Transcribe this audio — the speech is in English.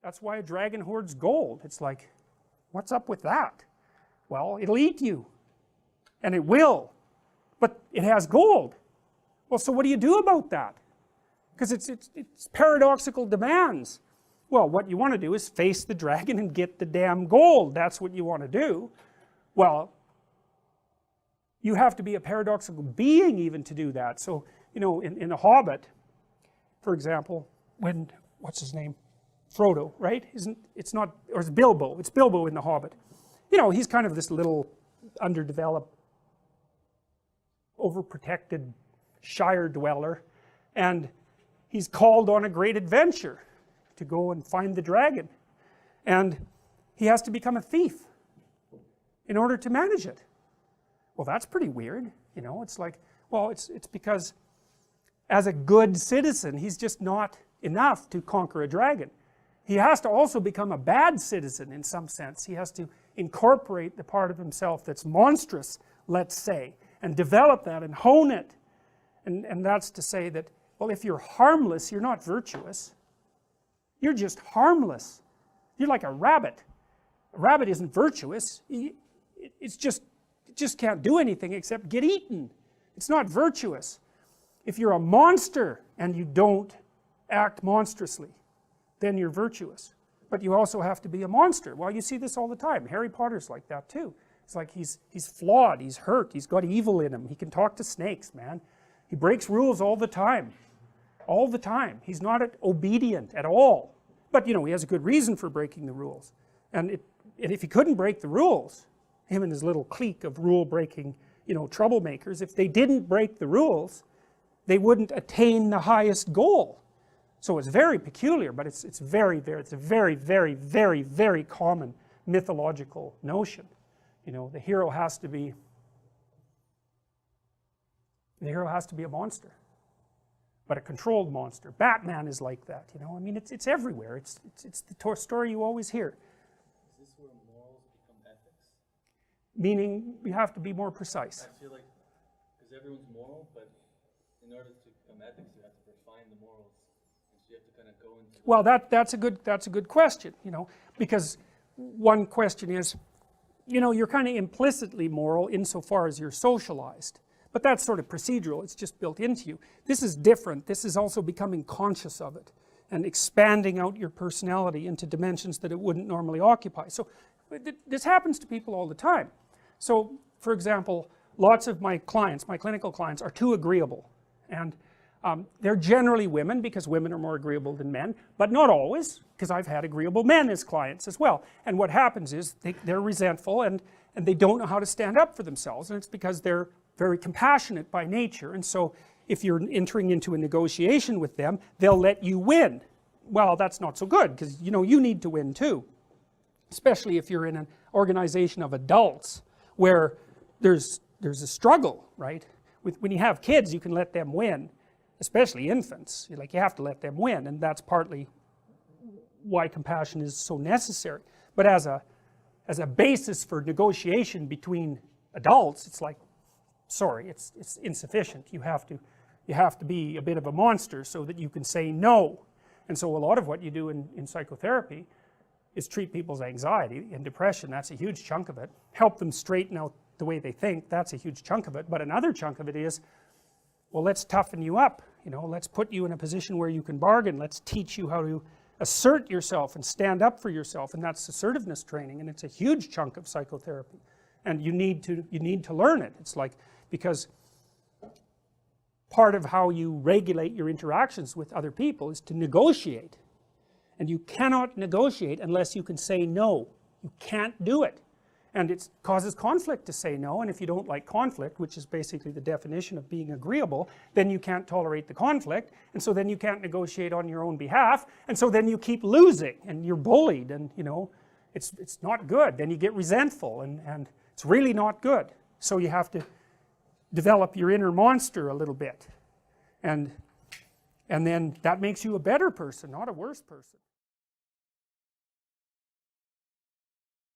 That's why a dragon hoards gold. It's like, what's up with that? Well, it'll eat you, and it will, but it has gold. Well, so what do you do about that? Because it's paradoxical demands. Well, what you want to do is face the dragon and get the damn gold. That's what you want to do. Well, you have to be a paradoxical being even to do that. So, you know, in The Hobbit, for example, when, what's his name? Frodo, right? It's not, or it's Bilbo. It's Bilbo in The Hobbit. You know, he's kind of this little underdeveloped, overprotected Shire dweller, and he's called on a great adventure to go and find the dragon, and he has to become a thief in order to manage it. Well, that's pretty weird, you know. It's like, well, it's because as a good citizen he's just not enough to conquer a dragon. He has to also become a bad citizen in some sense. He has to incorporate the part of himself that's monstrous, let's say, and develop that and hone it. And that's to say that, well, if you're harmless, you're not virtuous. You're just harmless. You're like a rabbit. A rabbit isn't virtuous. It just can't do anything except get eaten. It's not virtuous. If you're a monster and you don't act monstrously, then you're virtuous. But you also have to be a monster. Well, you see this all the time. Harry Potter's like that too. It's like he's flawed, he's hurt, he's got evil in him. He can talk to snakes, man. He breaks rules all the time. All the time. He's not obedient at all. But, you know, he has a good reason for breaking the rules. And if he couldn't break the rules, him and his little clique of rule-breaking, you know, troublemakers, if they didn't break the rules, they wouldn't attain the highest goal. So it's very peculiar, but it's a very, very common mythological notion. You know, the hero has to be a monster, but a controlled monster. Batman is like that, you know. I mean, it's everywhere. It's the story you always hear. Is this where morals become ethics? Meaning, you have to be more precise. I feel like, because everyone's moral, but in order to become ethics, you have to refine the morals. You have to kind of go into. Well, that's a good question, you know, because one question is, you know, you're kind of implicitly moral insofar as you're socialized, but that's sort of procedural. It's just built into you. This is different. This is also becoming conscious of it and expanding out your personality into dimensions that it wouldn't normally occupy. So this happens to people all the time. So, for example, lots of my clients, my clinical clients, are too agreeable, and they're generally women, because women are more agreeable than men, but not always, because I've had agreeable men as clients as well. And what happens is they're resentful, and they don't know how to stand up for themselves, and it's because they're very compassionate by nature. And so if you're entering into a negotiation with them, they'll let you win. Well, that's not so good, because you know, you need to win too, especially if you're in an organization of adults where there's a struggle, right? When you have kids, you can let them win, especially infants. You have to let them win, and that's partly why compassion is so necessary. But as a basis for negotiation between adults, it's like, sorry, it's insufficient. You have to be a bit of a monster so that you can say no. And so a lot of what you do in psychotherapy is treat people's anxiety and depression. That's a huge chunk of it. Help them straighten out the way they think. That's a huge chunk of it. But another chunk of it is, well, let's toughen you up. You know, let's put you in a position where you can bargain. Let's teach you how to assert yourself and stand up for yourself, and that's assertiveness training, and it's a huge chunk of psychotherapy. And you need to learn it. It's like, because part of how you regulate your interactions with other people is to negotiate. And you cannot negotiate unless you can say no. You can't do it. And it causes conflict to say no, and if you don't like conflict, which is basically the definition of being agreeable, then you can't tolerate the conflict, and so then you can't negotiate on your own behalf, and so then you keep losing, and you're bullied, and you know, it's not good. Then you get resentful, and it's really not good. So you have to develop your inner monster a little bit, and then that makes you a better person, not a worse person.